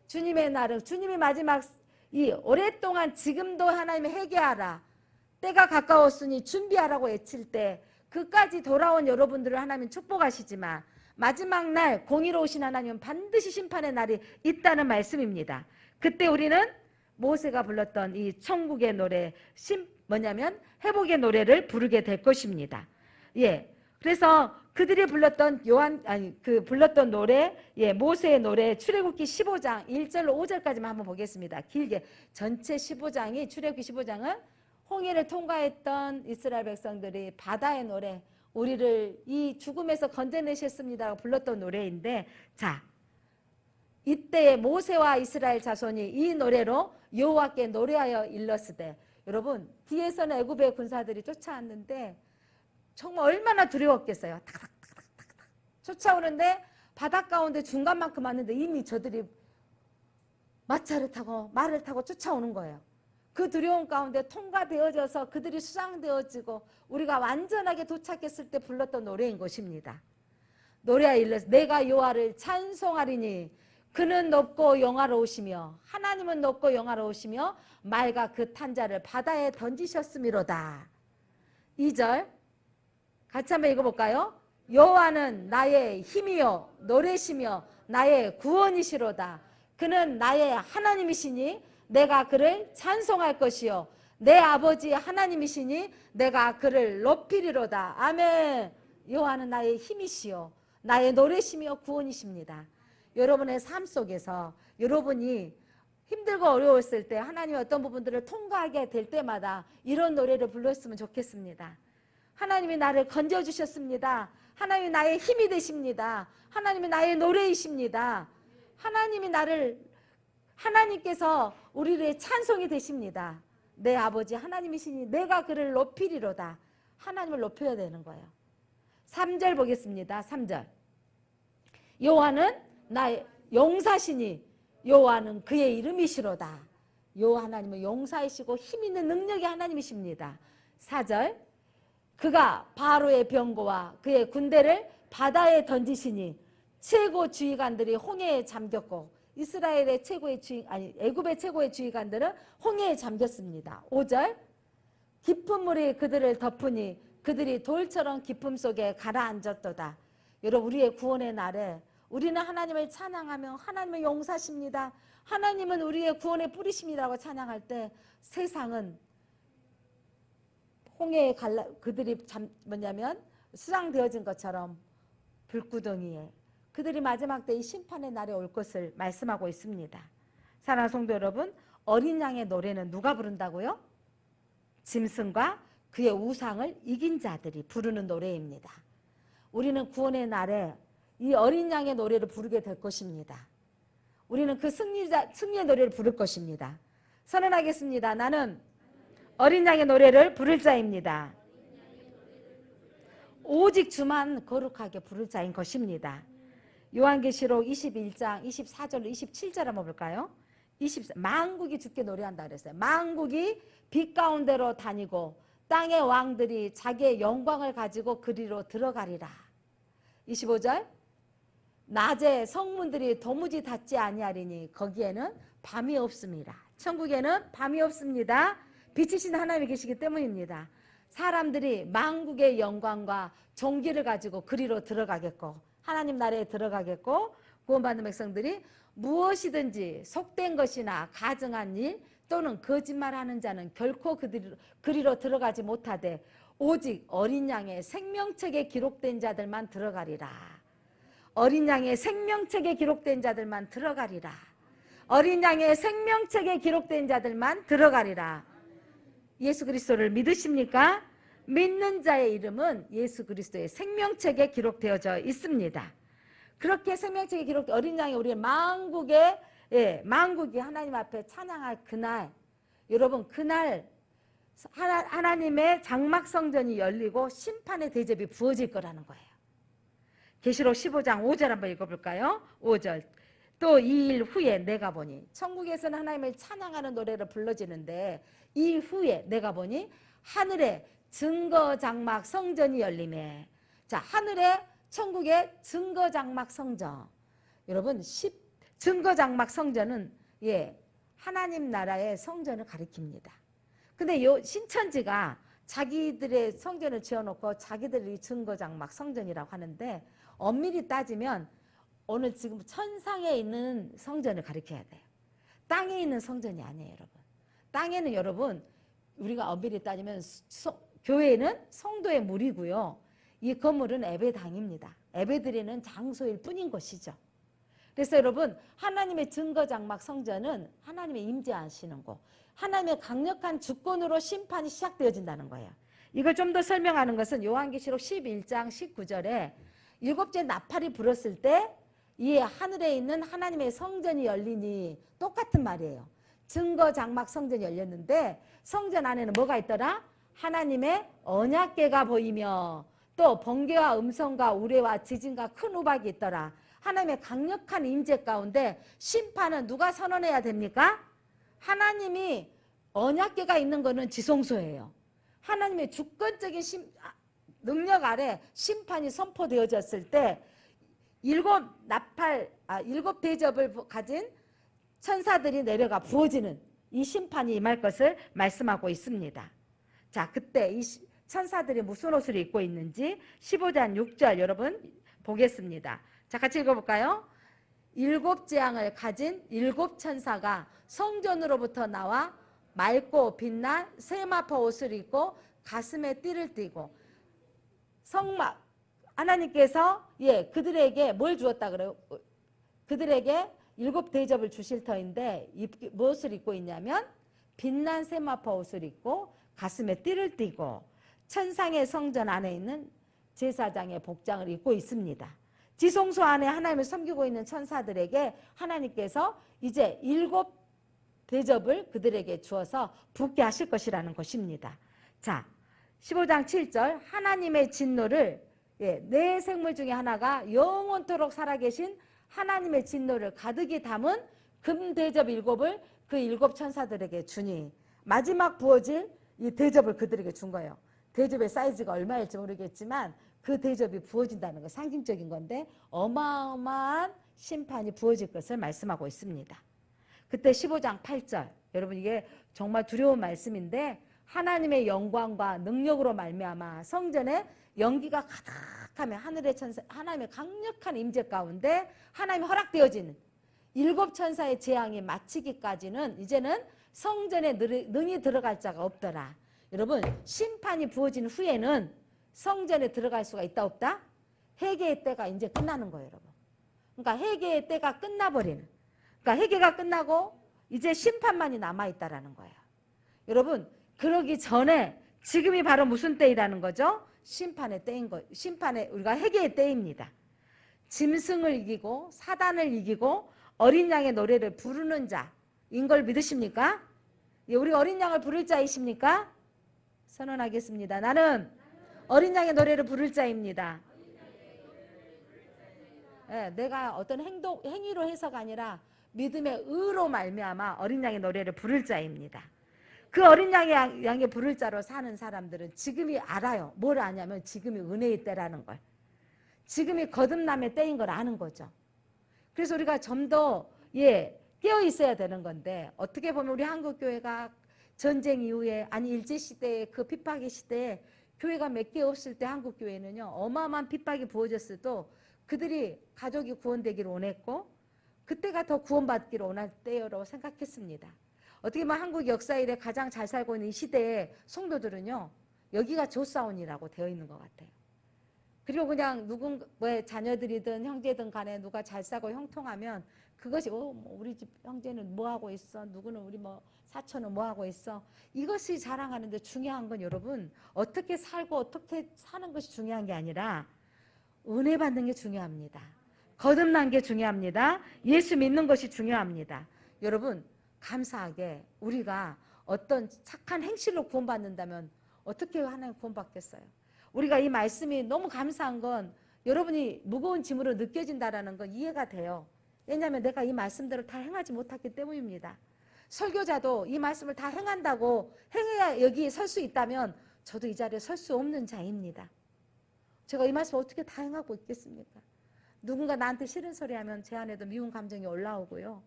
Speaker 1: 주님의 날은 주님이 마지막 이 오랫동안 지금도 하나님의 회개하라 때가 가까웠으니 준비하라고 외칠 때 그까지 돌아온 여러분들을 하나님 축복하시지만 마지막 날 공의로우신 하나님은 반드시 심판의 날이 있다는 말씀입니다. 그때 우리는 모세가 불렀던 이 천국의 노래 뭐냐면 회복의 노래를 부르게 될 것입니다. 예. 그래서 그들이 불렀던 불렀던 노래, 예, 모세의 노래 출애굽기 15장 1절로 5절까지만 한번 보겠습니다. 길게 전체 15장이 출애굽기 15장은 홍해를 통과했던 이스라엘 백성들이 바다의 노래, 우리를 이 죽음에서 건져내셨습니다라고 불렀던 노래인데 자, 이때 모세와 이스라엘 자손이 이 노래로 여호와께 노래하여 일렀으되 여러분 뒤에서는 애굽의 군사들이 쫓아왔는데 정말 얼마나 두려웠겠어요. 탁탁탁탁탁 쫓아오는데 바닷 가운데 중간만큼 왔는데 이미 저들이 마차를 타고 말을 타고 쫓아오는 거예요. 그 두려움 가운데 통과되어져서 그들이 수상되어지고 우리가 완전하게 도착했을 때 불렀던 노래인 것입니다. 노래하여 일렀으되 내가 여호와를 찬송하리니 그는 높고 영화로우시며 하나님은 높고 영화로우시며 말과 그 탄 자를 바다에 던지셨음이로다. 2절 같이 한번 읽어볼까요? 여호와는 나의 힘이요 노래시며 나의 구원이시로다. 그는 나의 하나님이시니 내가 그를 찬송할 것이요 내 아버지 하나님이시니 내가 그를 높이리로다. 아멘. 여호와는 나의 힘이시요 나의 노래시며 구원이십니다. 여러분의 삶 속에서 여러분이 힘들고 어려웠을 때 하나님의 어떤 부분들을 통과하게 될 때마다 이런 노래를 불렀으면 좋겠습니다. 하나님이 나를 건져주셨습니다. 하나님이 나의 힘이 되십니다. 하나님이 나의 노래이십니다. 하나님께서 우리의 찬송이 되십니다. 내 아버지 하나님이시니 내가 그를 높이리로다. 하나님을 높여야 되는 거예요. 3절 보겠습니다. 3절 여호와는 나의 용사시니 여호와는 그의 이름이시로다. 여호와 하나님은 용사이시고 힘있는 능력의 하나님이십니다. 4절 그가 바로의 병거와 그의 군대를 바다에 던지시니 최고 주의관들이 홍해에 잠겼고 이스라엘의 최고의 애굽의 최고의 주의관들은 홍해에 잠겼습니다. 5절 깊은 물이 그들을 덮으니 그들이 돌처럼 깊음 속에 가라앉았도다. 여러분 우리의 구원의 날에 우리는 하나님을 찬양하며 하나님은 용사십니다. 하나님은 우리의 구원의 뿌리십니다라고 찬양할 때 세상은 홍해에 그들이 뭐냐면 수상되어진 것처럼 불구덩이에 그들이 마지막 때 이 심판의 날에 올 것을 말씀하고 있습니다. 사랑하는 성도 여러분, 어린 양의 노래는 누가 부른다고요? 짐승과 그의 우상을 이긴 자들이 부르는 노래입니다. 우리는 구원의 날에 이 어린 양의 노래를 부르게 될 것입니다. 우리는 그 승리의 노래를 부를 것입니다. 선언하겠습니다. 나는 어린 양의 노래를 부를 자입니다. 오직 주만 거룩하게 부를 자인 것입니다. 요한계시록 21장 24절로 27절 한번 볼까요? 만국이 주께 노래한다 그랬어요. 만국이 빛 가운데로 다니고 땅의 왕들이 자기의 영광을 가지고 그리로 들어가리라. 25절 낮에 성문들이 도무지 닫지 아니하리니 거기에는 밤이 없습니다. 천국에는 밤이 없습니다. 빛이신 하나님이 계시기 때문입니다. 사람들이 만국의 영광과 존귀를 가지고 그리로 들어가겠고 하나님 나라에 들어가겠고 구원받는 백성들이 무엇이든지 속된 것이나 가증한 일 또는 거짓말하는 자는 결코 그리로 들어가지 못하되 오직 어린 양의 생명책에 기록된 자들만 들어가리라. 어린 양의 생명책에 기록된 자들만 들어가리라. 어린 양의 생명책에 기록된 자들만 들어가리라. 예수 그리스도를 믿으십니까? 믿는 자의 이름은 예수 그리스도의 생명책에 기록되어져 있습니다. 그렇게 생명책에 기록된 어린 양이 우리의 만국이 하나님 앞에 찬양할 그날, 여러분 그날 하나님의 장막 성전이 열리고 심판의 대접이 부어질 거라는 거예요. 계시록 15장 5절 한번 읽어볼까요? 5절 또 이 일 후에 내가 보니 천국에서는 하나님을 찬양하는 노래를 불러지는데 이 후에 내가 보니 하늘에 증거장막 성전이 열리매. 자, 하늘에 천국의 증거장막 성전. 여러분 증거장막 성전은 하나님 나라의 성전을 가리킵니다. 근데 요 신천지가 자기들의 성전을 지어놓고 자기들이 증거장막 성전이라고 하는데 엄밀히 따지면 오늘 지금 천상에 있는 성전을 가리켜야 돼요. 땅에 있는 성전이 아니에요, 여러분. 땅에는 여러분 우리가 엄밀히 따지면 교회는 성도의 무리고요. 이 건물은 예배당입니다. 예배드리는 장소일 뿐인 것이죠. 그래서 여러분 하나님의 증거장막 성전은 하나님의 임재하시는 곳, 하나님의 강력한 주권으로 심판이 시작되어진다는 거예요. 이걸 좀 더 설명하는 것은 요한계시록 11장 19절에 일곱째 나팔이 불었을 때 이 하늘에 있는 하나님의 성전이 열리니 똑같은 말이에요. 증거장막 성전이 열렸는데 성전 안에는 뭐가 있더라? 하나님의 언약궤가 보이며 또 번개와 음성과 우레와 지진과 큰 우박이 있더라. 하나님의 강력한 임재 가운데 심판은 누가 선언해야 됩니까? 하나님이 언약궤가 있는 것은 지성소예요. 하나님의 주권적인 능력 아래 심판이 선포되어졌을 때 일곱 대접을 가진 천사들이 내려가 부어지는 이 심판이 임할 것을 말씀하고 있습니다. 자, 그때 이 천사들이 무슨 옷을 입고 있는지 15장 6절 여러분 보겠습니다. 자, 같이 읽어볼까요? 일곱 재앙을 가진 일곱 천사가 성전으로부터 나와 맑고 빛난 세마포 옷을 입고 가슴에 띠를 띠고 하나님께서 그들에게 뭘 주었다 그래요? 그들에게 일곱 대접을 주실 터인데 무엇을 입고 있냐면 빛난 세마포 옷을 입고 가슴에 띠를 띠고 천상의 성전 안에 있는 제사장의 복장을 입고 있습니다. 지성소 안에 하나님을 섬기고 있는 천사들에게 하나님께서 이제 일곱 대접을 그들에게 주어서 붓게 하실 것이라는 것입니다. 자, 15장 7절 하나님의 진노를 네 생물 중에 하나가 영원토록 살아계신 하나님의 진노를 가득히 담은 금 대접 일곱을 그 일곱 천사들에게 주니 마지막 부어질 이 대접을 그들에게 준 거예요. 대접의 사이즈가 얼마일지 모르겠지만 그 대접이 부어진다는 거 상징적인 건데 어마어마한 심판이 부어질 것을 말씀하고 있습니다. 그때 15장 8절 여러분 이게 정말 두려운 말씀인데 하나님의 영광과 능력으로 말미암아 성전에 연기가 가득하며 하늘의 천사 하나님의 강력한 임재 가운데 하나님이 허락되어지는 일곱 천사의 재앙이 마치기까지는 이제는 성전에 능히 들어갈 자가 없더라. 여러분 심판이 부어진 후에는 성전에 들어갈 수가 있다 없다? 회개의 때가 이제 끝나는 거예요, 여러분. 그러니까 회개의 때가 끝나버리는. 그러니까 회개가 끝나고 이제 심판만이 남아있다라는 거예요. 여러분, 그러기 전에 지금이 바로 무슨 때이라는 거죠? 심판의 때인 거. 심판의, 우리가 회개의 때입니다. 짐승을 이기고 사단을 이기고 어린 양의 노래를 부르는 자인 걸 믿으십니까? 우리 어린 양을 부를 자이십니까? 선언하겠습니다. 나는 어린 양의 노래를 부를 자입니다. 네, 내가 어떤 행위로 해서가 아니라 믿음의 의로 말미암아 어린 양의 노래를 부를 자입니다. 그 어린 양의 부를 자로 사는 사람들은 지금이 알아요. 뭘 아냐면 지금이 은혜의 때라는 걸. 지금이 거듭남의 때인 걸 아는 거죠. 그래서 우리가 좀 더 깨어 있어야 되는 건데, 어떻게 보면 우리 한국교회가 전쟁 이후에, 아니 일제시대의 그 핍박의 시대에 교회가 몇 개 없을 때 한국교회는요, 어마어마한 핍박이 부어졌어도 그들이 가족이 구원되기를 원했고 그때가 더 구원받기를 원할 때라고 생각했습니다. 어떻게 보면 한국 역사 이래 가장 잘 살고 있는 이 시대의 성도들은요, 여기가 좋사온이라고 되어 있는 것 같아요. 그리고 그냥 누군가의 자녀들이든 형제든 간에 누가 잘 살고 형통하면 그것이 우리 집 형제는 뭐 하고 있어, 누구는 우리 뭐 사촌은 뭐 하고 있어, 이것이 자랑하는데, 중요한 건 여러분 어떻게 살고 어떻게 사는 것이 중요한 게 아니라 은혜 받는 게 중요합니다. 거듭난 게 중요합니다. 예수 믿는 것이 중요합니다. 여러분, 감사하게 우리가 어떤 착한 행실로 구원받는다면 어떻게 하나님 구원받겠어요? 우리가 이 말씀이 너무 감사한 건 여러분이 무거운 짐으로 느껴진다는 건 이해가 돼요. 왜냐하면 내가 이 말씀대로 다 행하지 못했기 때문입니다. 설교자도 이 말씀을 다 행한다고, 행해야 여기 설 수 있다면 저도 이 자리에 설 수 없는 자입니다. 제가 이 말씀 어떻게 다 행하고 있겠습니까? 누군가 나한테 싫은 소리 하면 제 안에도 미운 감정이 올라오고요.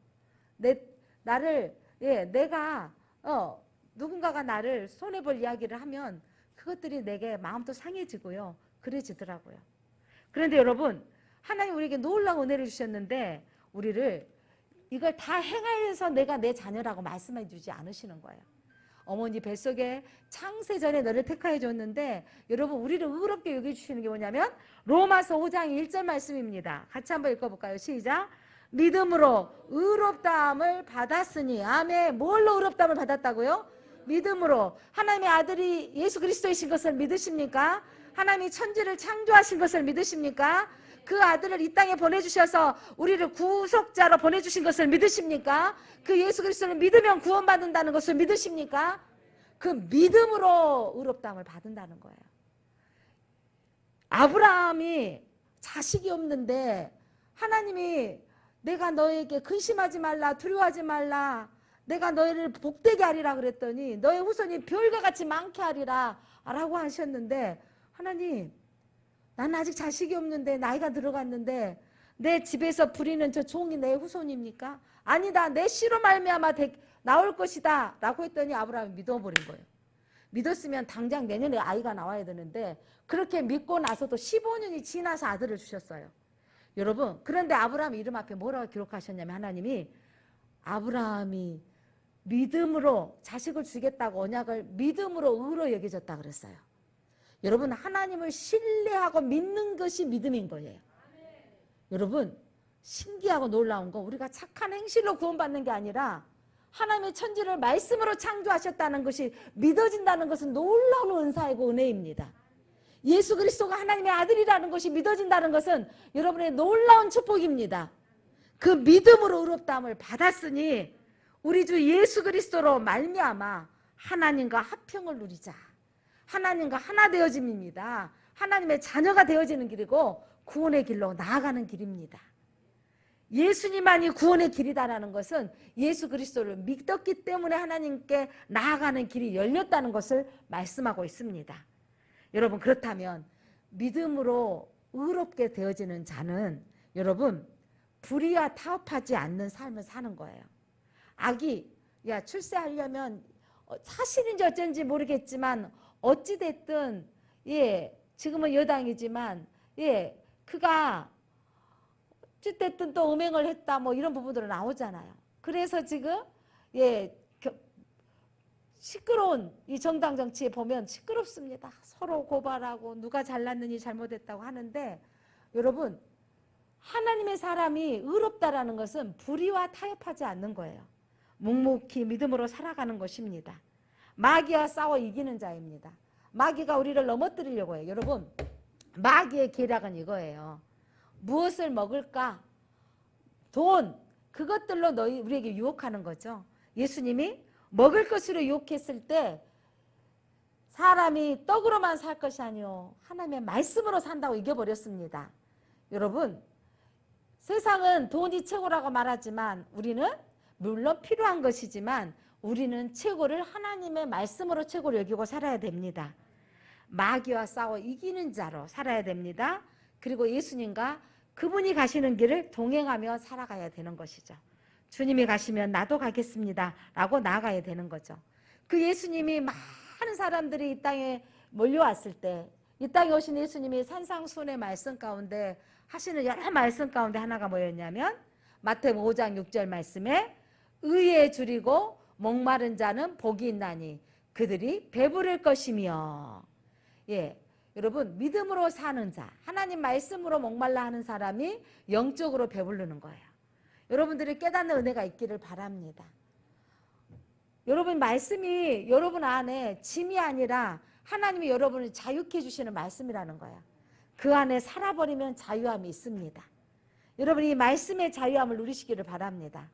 Speaker 1: 누군가가 나를 손해볼 이야기를 하면 그것들이 내게 마음도 상해지고요. 그래지더라고요. 그런데 여러분, 하나님 우리에게 놀라운 은혜를 주셨는데 우리를 이걸 다 행하여서 내가 내 자녀라고 말씀해 주지 않으시는 거예요. 어머니 뱃속에 창세전에 너를 택하여 줬는데, 여러분 우리를 의롭게 여겨주시는 게 뭐냐면 로마서 5장 1절 말씀입니다. 같이 한번 읽어볼까요? 시작. 믿음으로 의롭다함을 받았으니. 아멘. 뭘로 의롭다함을 받았다고요? 믿음으로. 하나님의 아들이 예수 그리스도이신 것을 믿으십니까? 하나님이 천지를 창조하신 것을 믿으십니까? 그 아들을 이 땅에 보내주셔서 우리를 구속자로 보내주신 것을 믿으십니까? 그 예수 그리스도를 믿으면 구원받는다는 것을 믿으십니까? 그 믿음으로 의롭다함을 받는다는 거예요. 아브라함이 자식이 없는데 하나님이 내가 너에게 근심하지 말라, 두려워하지 말라, 내가 너희를 복되게 하리라 그랬더니 너의 후손이 별과 같이 많게 하리라 라고 하셨는데, 하나님 나는 아직 자식이 없는데 나이가 들어갔는데 내 집에서 부리는 저 종이 내 후손입니까? 아니다, 내 씨로 말미암아 나올 것이다 라고 했더니 아브라함이 믿어버린 거예요. 믿었으면 당장 내년에 아이가 나와야 되는데 그렇게 믿고 나서도 15년이 지나서 아들을 주셨어요. 여러분, 그런데 아브라함 이름 앞에 뭐라고 기록하셨냐면, 하나님이 아브라함이 믿음으로 자식을 주겠다고 언약을 믿음으로 의로 여겨졌다 그랬어요. 여러분, 하나님을 신뢰하고 믿는 것이 믿음인 거예요. 여러분, 신기하고 놀라운 건 우리가 착한 행실로 구원받는 게 아니라 하나님의 천지를 말씀으로 창조하셨다는 것이 믿어진다는 것은 놀라운 은사이고 은혜입니다. 예수 그리스도가 하나님의 아들이라는 것이 믿어진다는 것은 여러분의 놀라운 축복입니다. 그 믿음으로 의롭다함을 받았으니 우리 주 예수 그리스도로 말미암아 하나님과 합평을 누리자. 하나님과 하나 되어짐입니다. 하나님의 자녀가 되어지는 길이고 구원의 길로 나아가는 길입니다. 예수님만이 구원의 길이다라는 것은 예수 그리스도를 믿었기 때문에 하나님께 나아가는 길이 열렸다는 것을 말씀하고 있습니다. 여러분, 그렇다면 믿음으로 의롭게 되어지는 자는 여러분 불의와 타협하지 않는 삶을 사는 거예요. 악이 출세하려면 사실인지 어쩐지 모르겠지만 어찌됐든 지금은 여당이지만 그가 어찌됐든 또 음행을 했다 뭐 이런 부분들은 나오잖아요. 그래서 지금 시끄러운 이 정당 정치에 보면 시끄럽습니다. 서로 고발하고 누가 잘났느니 잘못했다고 하는데, 여러분 하나님의 사람이 의롭다라는 것은 불의와 타협하지 않는 거예요. 묵묵히 믿음으로 살아가는 것입니다. 마귀와 싸워 이기는 자입니다. 마귀가 우리를 넘어뜨리려고 해요. 여러분, 마귀의 계략은 이거예요. 무엇을 먹을까? 돈, 그것들로 우리에게 유혹하는 거죠. 예수님이 먹을 것으로 유혹했을 때 사람이 떡으로만 살 것이 아니요 하나님의 말씀으로 산다고 이겨버렸습니다. 여러분, 세상은 돈이 최고라고 말하지만 우리는 물론 필요한 것이지만 우리는 최고를 하나님의 말씀으로 최고로 여기고 살아야 됩니다. 마귀와 싸워 이기는 자로 살아야 됩니다. 그리고 예수님과 그분이 가시는 길을 동행하며 살아가야 되는 것이죠. 주님이 가시면 나도 가겠습니다 라고 나아가야 되는 거죠. 그 예수님이 많은 사람들이 이 땅에 몰려왔을 때 이 땅에 오신 예수님이 산상수훈의 말씀 가운데 하시는 여러 말씀 가운데 하나가 뭐였냐면 마태복음 5장 6절 말씀에 의에 줄이고 목마른 자는 복이 있나니 그들이 배부를 것이며, 예, 여러분 믿음으로 사는 자, 하나님 말씀으로 목말라 하는 사람이 영적으로 배부르는 거예요. 여러분들이 깨닫는 은혜가 있기를 바랍니다. 여러분 말씀이 여러분 안에 짐이 아니라 하나님이 여러분을 자유케 해주시는 말씀이라는 거예요. 그 안에 살아버리면 자유함이 있습니다. 여러분 이 말씀의 자유함을 누리시기를 바랍니다.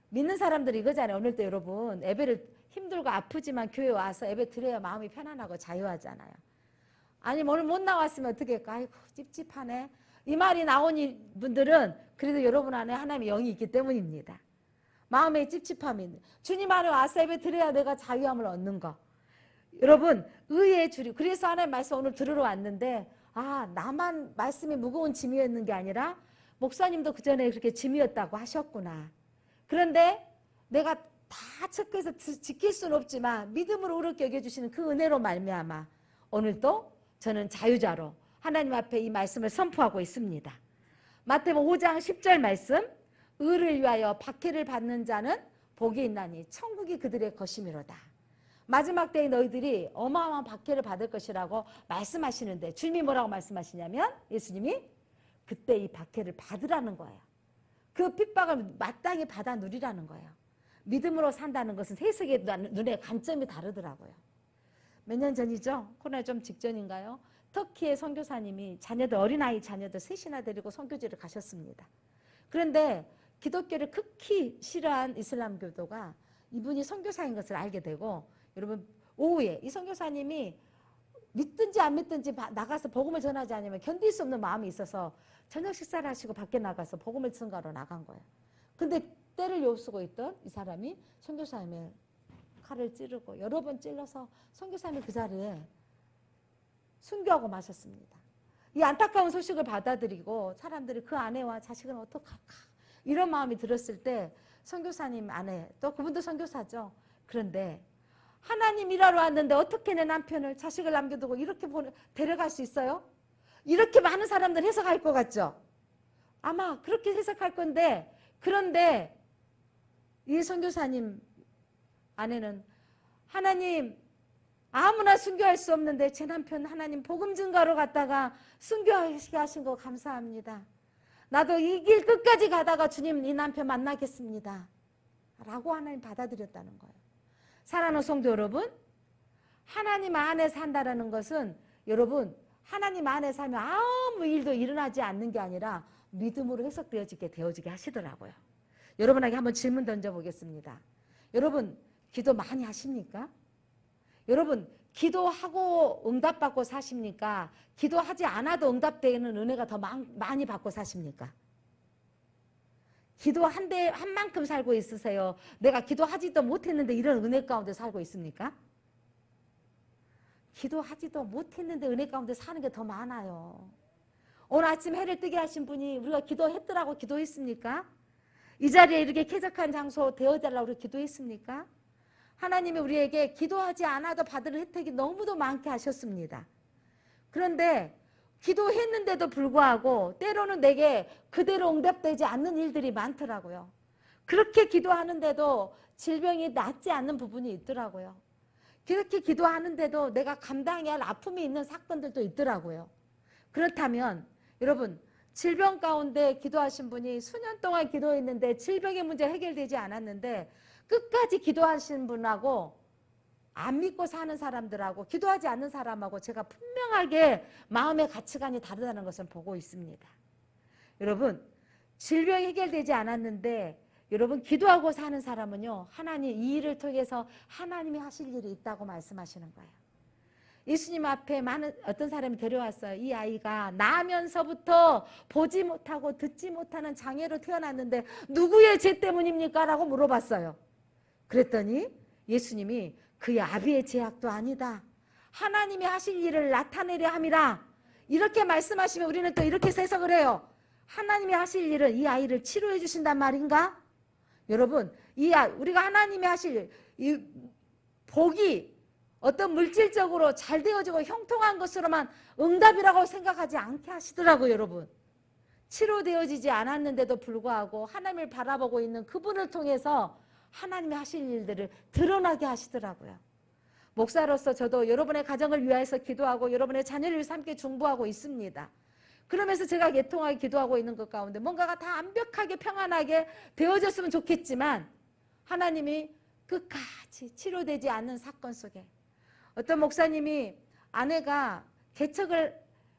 Speaker 1: 믿는 사람들이 이거잖아요. 오늘도 여러분 예배를 힘들고 아프지만 교회 와서 예배 드려야 마음이 편안하고 자유하잖아요. 아니 오늘 못 나왔으면 어떻게 할까? 아이고 찝찝하네. 이 말이 나온 분들은 그래도 여러분 안에 하나님의 영이 있기 때문입니다. 마음에 찝찝함이 있는. 주님 안에 와서 예배 드려야 내가 자유함을 얻는 거. 여러분 의에 줄이. 그래서 하나님 말씀 오늘 들으러 왔는데 나만 말씀이 무거운 짐이었는 게 아니라 목사님도 그 전에 그렇게 짐이었다고 하셨구나. 그런데 내가 다 체크해서 지킬 수는 없지만 믿음으로 의롭게 여겨주시는 그 은혜로 말미암아 오늘도 저는 자유자로 하나님 앞에 이 말씀을 선포하고 있습니다. 마태복음 5장 10절 말씀, 의를 위하여 박해를 받는 자는 복이 있나니 천국이 그들의 것이미로다. 마지막 때에 너희들이 어마어마한 박해를 받을 것이라고 말씀하시는데 주님이 뭐라고 말씀하시냐면 예수님이 그때 이 박해를 받으라는 거예요. 그 핍박을 마땅히 받아 누리라는 거예요. 믿음으로 산다는 것은 해석의 눈의 관점이 다르더라고요. 몇 년 전이죠? 코로나 좀 직전인가요? 터키의 선교사님이 어린아이 자녀들 셋이나 데리고 선교지를 가셨습니다. 그런데 기독교를 극히 싫어한 이슬람교도가 이분이 선교사인 것을 알게 되고, 여러분 오후에 이 선교사님이 믿든지 안 믿든지 나가서 복음을 전하지 않으면 견딜 수 없는 마음이 있어서 저녁 식사를 하시고 밖에 나가서 복음을 전가로 나간 거예요. 근데 때를 요쓰고 있던 이 사람이 선교사님의 칼을 찌르고 여러 번 찔러서 선교사님이 그 자리에 순교하고 마셨습니다. 이 안타까운 소식을 받아들이고 사람들이 그 아내와 자식은 어떡할까 이런 마음이 들었을 때 선교사님 아내, 또 그분도 선교사죠. 그런데 하나님 일하러 왔는데 어떻게 내 남편을 자식을 남겨두고 이렇게 데려갈 수 있어요? 이렇게 많은 사람들 해석할 것 같죠? 아마 그렇게 해석할 건데, 그런데 이 선교사님 아내는 하나님 아무나 순교할 수 없는데 제 남편 하나님 복음 증거로 갔다가 순교하시게 하신 거 감사합니다. 나도 이 길 끝까지 가다가 주님 이 남편 만나겠습니다 라고 하나님 받아들였다는 거예요. 사랑하는 성도 여러분, 하나님 안에 산다라는 것은 여러분 하나님 안에 살면 아무 일도 일어나지 않는 게 아니라 믿음으로 되어지게 하시더라고요. 여러분에게 한번 질문 던져보겠습니다. 여러분 기도 많이 하십니까? 여러분 기도하고 응답받고 사십니까? 기도하지 않아도 응답되는 은혜가 더 많이 받고 사십니까? 기도한 만큼 살고 있으세요? 내가 기도하지도 못했는데 이런 은혜 가운데 살고 있습니까? 기도하지도 못했는데 은혜 가운데 사는 게 더 많아요. 오늘 아침 해를 뜨게 하신 분이 우리가 기도했더라고 기도했습니까? 이 자리에 이렇게 쾌적한 장소 되어달라고 우리 기도했습니까? 하나님이 우리에게 기도하지 않아도 받을 혜택이 너무도 많게 하셨습니다. 그런데 기도했는데도 불구하고 때로는 내게 그대로 응답되지 않는 일들이 많더라고요. 그렇게 기도하는데도 질병이 낫지 않는 부분이 있더라고요. 그렇게 기도하는데도 내가 감당해야 할 아픔이 있는 사건들도 있더라고요. 그렇다면 여러분 질병 가운데 기도하신 분이 수년 동안 기도했는데 질병의 문제 해결되지 않았는데 끝까지 기도하신 분하고 안 믿고 사는 사람들하고 기도하지 않는 사람하고 제가 분명하게 마음의 가치관이 다르다는 것을 보고 있습니다. 여러분, 질병이 해결되지 않았는데 여러분 기도하고 사는 사람은요, 하나님 이 일을 통해서 하나님이 하실 일이 있다고 말씀하시는 거예요. 예수님 앞에 많은 어떤 사람이 데려왔어요. 이 아이가 나면서부터 보지 못하고 듣지 못하는 장애로 태어났는데 누구의 죄 때문입니까? 라고 물어봤어요. 그랬더니 예수님이 그의 아비의 죄악도 아니다. 하나님이 하실 일을 나타내려 함이라. 이렇게 말씀하시면 우리는 또 이렇게 해석을 해요. 하나님이 하실 일은 이 아이를 치료해 주신단 말인가? 여러분, 우리가 하나님이 하실 이 복이 어떤 물질적으로 잘 되어지고 형통한 것으로만 응답이라고 생각하지 않게 하시더라고요. 여러분, 치료되어지지 않았는데도 불구하고 하나님을 바라보고 있는 그분을 통해서 하나님이 하실 일들을 드러나게 하시더라고요. 목사로서 저도 여러분의 가정을 위해서 기도하고 여러분의 자녀를 위해서 함께 중보하고 있습니다. 그러면서 제가 애통하게 기도하고 있는 것 가운데 뭔가가 다 완벽하게 평안하게 되어졌으면 좋겠지만 하나님이 끝까지 치료되지 않는 사건 속에 어떤 목사님이 아내가 개척을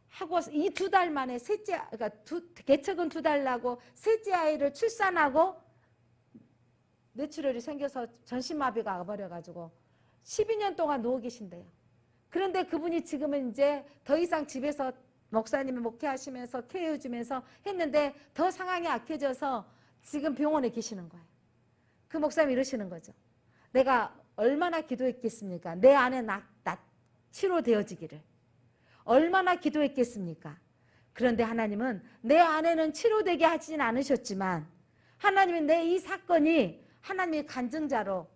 Speaker 1: 하고 이 2달 만에 그러니까 개척은 2달 나고 셋째 아이를 출산하고 뇌출혈이 생겨서 전신마비가 와버려가지고 12년 동안 누워 계신대요. 그런데 그분이 지금은 이제 더 이상 집에서 목사님이 목회하시면서 케어해주면서 했는데 더 상황이 악해져서 지금 병원에 계시는 거예요. 그 목사님이 이러시는 거죠. 내가 얼마나 기도했겠습니까? 내 안에 치료되어지기를. 얼마나 기도했겠습니까? 그런데 하나님은 내 안에는 치료되게 하진 않으셨지만 하나님이 내 이 사건이 하나님의 간증자로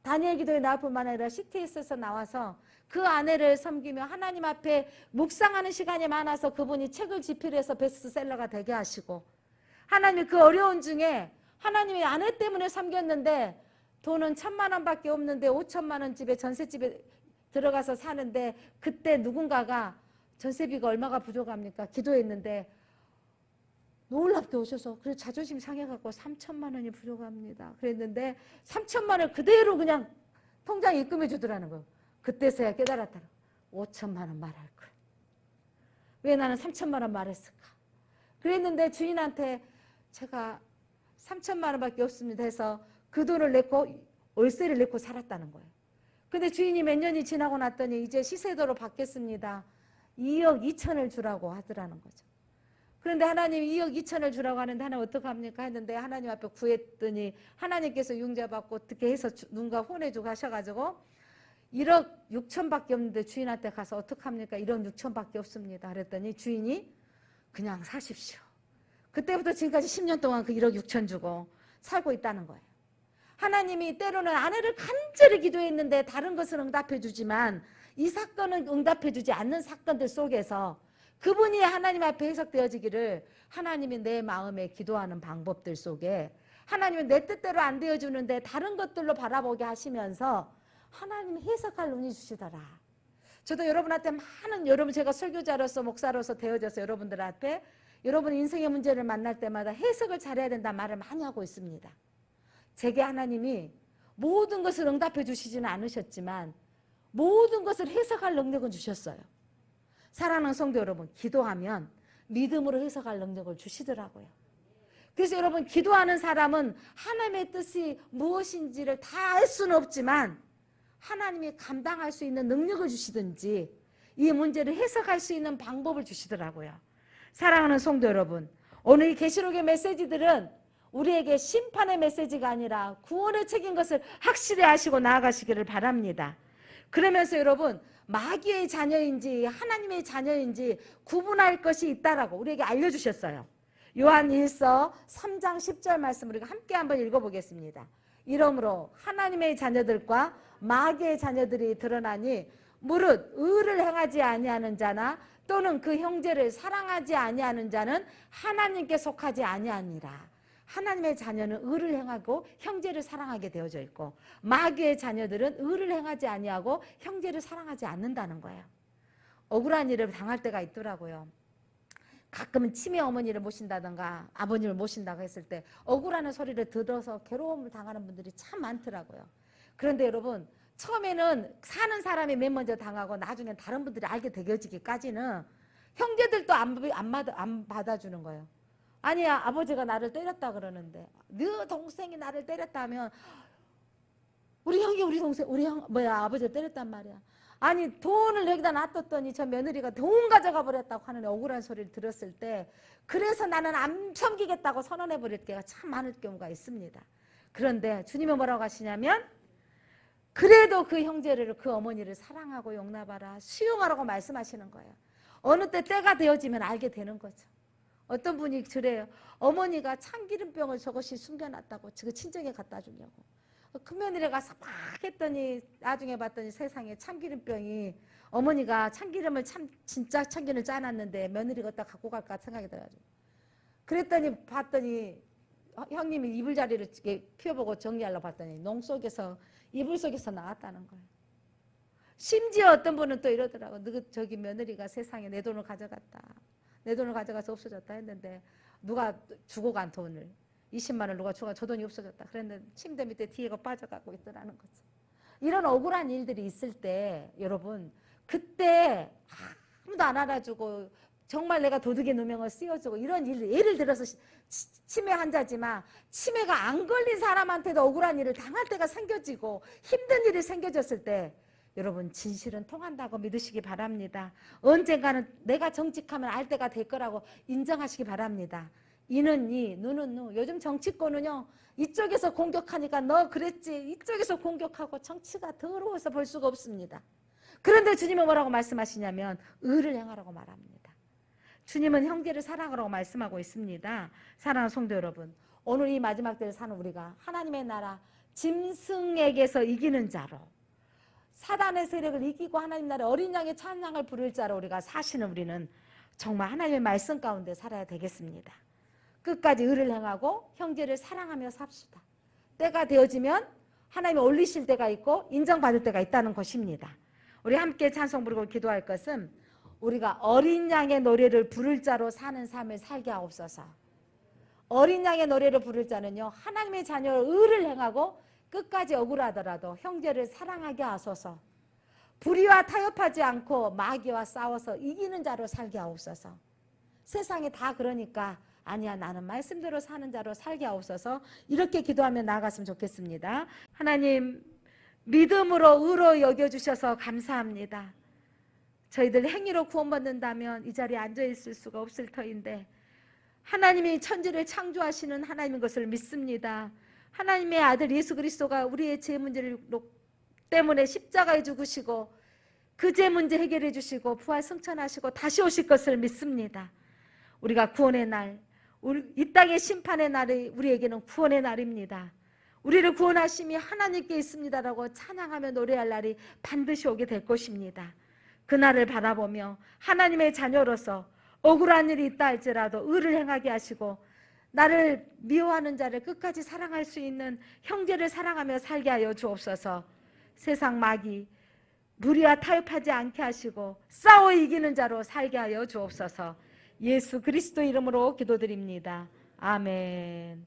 Speaker 1: 다니엘 기도에 나올 뿐만 아니라 CTS에서 나와서 그 아내를 섬기며 하나님 앞에 묵상하는 시간이 많아서 그분이 책을 집필해서 베스트셀러가 되게 하시고 하나님이 그 어려운 중에 하나님의 아내 때문에 섬겼는데 돈은 1,000만 원밖에 없는데 5천만 원 집에 전셋집에 들어가서 사는데 그때 누군가가 전세비가 얼마가 부족합니까? 기도했는데 놀랍게 오셔서 그래 자존심 상해갖고 3천만 원이 부족합니다. 그랬는데 3천만 원을 그대로 그냥 통장에 입금해 주더라는 거예요. 그때서야 깨달았더라. 5천만 원 말할 걸. 왜 나는 3천만 원 말했을까? 그랬는데 주인한테 제가 3천만 원밖에 없습니다 해서 그 돈을 내고 월세를 내고 살았다는 거예요. 근데 주인이 몇 년이 지나고 났더니 이제 시세도로 받겠습니다. 2억 2천을 주라고 하더라는 거죠. 그런데 하나님이 2억 2천을 주라고 하는데 하나님 어떡합니까? 했는데 하나님 앞에 구했더니 하나님께서 융자받고 어떻게 해서 누군가 혼내주고 하셔가지고 1억 6천밖에 없는데 주인한테 가서 어떡합니까? 1억 6천밖에 없습니다. 그랬더니 주인이 그냥 사십시오. 그때부터 지금까지 10년 동안 그 1억 6천 주고 살고 있다는 거예요. 하나님이 때로는 아내를 간절히 기도했는데 다른 것은 응답해 주지만 이 사건은 응답해 주지 않는 사건들 속에서 그분이 하나님 앞에 해석되어지기를 하나님이 내 마음에 기도하는 방법들 속에 하나님은 내 뜻대로 안 되어주는데 다른 것들로 바라보게 하시면서 하나님이 해석할 눈이 주시더라. 저도 여러분한테 여러분 제가 설교자로서 목사로서 되어져서 여러분들 앞에 여러분 인생의 문제를 만날 때마다 해석을 잘해야 된다는 말을 많이 하고 있습니다. 제게 하나님이 모든 것을 응답해 주시지는 않으셨지만 모든 것을 해석할 능력은 주셨어요. 사랑하는 성도 여러분, 기도하면 믿음으로 해석할 능력을 주시더라고요. 그래서 여러분 기도하는 사람은 하나님의 뜻이 무엇인지를 다 알 수는 없지만 하나님이 감당할 수 있는 능력을 주시든지 이 문제를 해석할 수 있는 방법을 주시더라고요. 사랑하는 성도 여러분, 오늘 이 계시록의 메시지들은 우리에게 심판의 메시지가 아니라 구원의 책인 것을 확실히 아시고 나아가시기를 바랍니다. 그러면서 여러분 마귀의 자녀인지 하나님의 자녀인지 구분할 것이 있다라고 우리에게 알려주셨어요. 요한 1서 3장 10절 말씀 우리가 함께 한번 읽어보겠습니다. 이러므로 하나님의 자녀들과 마귀의 자녀들이 드러나니 무릇 의를 행하지 아니하는 자나 또는 그 형제를 사랑하지 아니하는 자는 하나님께 속하지 아니하니라. 하나님의 자녀는 의를 행하고 형제를 사랑하게 되어져 있고 마귀의 자녀들은 의를 행하지 아니하고 형제를 사랑하지 않는다는 거예요. 억울한 일을 당할 때가 있더라고요. 가끔은 치매 어머니를 모신다든가 아버님을 모신다고 했을 때 억울하는 소리를 들어서 괴로움을 당하는 분들이 참 많더라고요. 그런데 여러분, 처음에는 사는 사람이 맨 먼저 당하고 나중엔 다른 분들이 알게 되어지기까지는 형제들도 안 받아주는 거예요. 아니야, 아버지가 나를 때렸다 그러는데, 너 동생이 나를 때렸다 하면 우리 형이 우리 동생, 우리 형 아버지를 때렸단 말이야. 아니, 돈을 여기다 놔뒀더니 저 며느리가 돈 가져가 버렸다고 하는 억울한 소리를 들었을 때, 그래서 나는 안 섬기겠다고 선언해 버릴 때가 참 많을 경우가 있습니다. 그런데 주님은 뭐라고 하시냐면, 그래도 그 형제를, 그 어머니를 사랑하고 용납하라, 수용하라고 말씀하시는 거예요. 어느 때가 되어지면 알게 되는 거죠. 어떤 분이 그래요. 어머니가 참기름병을 저것이 숨겨놨다고 그 친정에 갖다 주려고. 큰 며느리가 가서 막 했더니 나중에 봤더니 세상에 참기름병이, 어머니가 참기름을 진짜 참기름을 짜놨는데 며느리가 딱 갖고 갈까 생각이 들어가지고, 그랬더니 봤더니 형님이 이불 자리를 피워보고 정리하려고 봤더니 농 속에서, 이불 속에서 나왔다는 거예요. 심지어 어떤 분은 또 이러더라고. 저기 며느리가 세상에 내 돈을 가져갔다, 내 돈을 가져가서 없어졌다 했는데, 누가 주고 간 돈을 20만 원 누가 주고 저 돈이 없어졌다 그랬는데 침대 밑에 뒤에가 빠져가고 있더라는 거죠. 이런 억울한 일들이 있을 때 여러분, 그때 아무도 안 알아주고 정말 내가 도둑의 누명을 씌워주고 이런 일, 예를 들어서 치매 환자지만 치매가 안 걸린 사람한테도 억울한 일을 당할 때가 생겨지고 힘든 일이 생겨졌을 때 여러분, 진실은 통한다고 믿으시기 바랍니다. 언젠가는 내가 정직하면 알 때가 될 거라고 인정하시기 바랍니다. 이는 이, 누는 누. 요즘 정치권은요, 이쪽에서 공격하니까 너 그랬지, 이쪽에서 공격하고 정치가 더러워서 볼 수가 없습니다. 그런데 주님은 뭐라고 말씀하시냐면 의를 행하라고 말합니다. 주님은 형제를 사랑하라고 말씀하고 있습니다. 사랑하는 성도 여러분, 오늘 이 마지막 때를 사는 우리가 하나님의 나라 짐승에게서 이기는 자로, 사단의 세력을 이기고 하나님 나라 어린 양의 찬양을 부를 자로 우리가 사시는 우리는 정말 하나님의 말씀 가운데 살아야 되겠습니다. 끝까지 의를 행하고 형제를 사랑하며 삽시다. 때가 되어지면 하나님이 올리실 때가 있고 인정받을 때가 있다는 것입니다. 우리 함께 찬송 부르고 기도할 것은, 우리가 어린 양의 노래를 부를 자로 사는 삶을 살게 하옵소서. 어린 양의 노래를 부를 자는요, 하나님의 자녀를 의를 행하고 끝까지 억울하더라도 형제를 사랑하게 하소서. 불의와 타협하지 않고 마귀와 싸워서 이기는 자로 살게 하옵소서. 세상에 다 그러니까 아니야, 나는 말씀대로 사는 자로 살게 하옵소서. 이렇게 기도하며 나아갔으면 좋겠습니다. 하나님, 믿음으로 의로 여겨주셔서 감사합니다. 저희들 행위로 구원받는다면 이 자리에 앉아있을 수가 없을 터인데, 하나님이 천지를 창조하시는 하나님인 것을 믿습니다. 하나님의 아들 예수 그리스도가 우리의 죄 문제를 때문에 십자가에 죽으시고 그 죄 문제 해결해 주시고 부활 승천하시고 다시 오실 것을 믿습니다. 우리가 구원의 날, 이 땅의 심판의 날이 우리에게는 구원의 날입니다. 우리를 구원하심이 하나님께 있습니다라고 찬양하며 노래할 날이 반드시 오게 될 것입니다. 그날을 바라보며 하나님의 자녀로서 억울한 일이 있다 할지라도 의를 행하게 하시고 나를 미워하는 자를 끝까지 사랑할 수 있는 형제를 사랑하며 살게 하여 주옵소서. 세상 마귀 무리와 타협하지 않게 하시고 싸워 이기는 자로 살게 하여 주옵소서. 예수 그리스도 이름으로 기도드립니다. 아멘.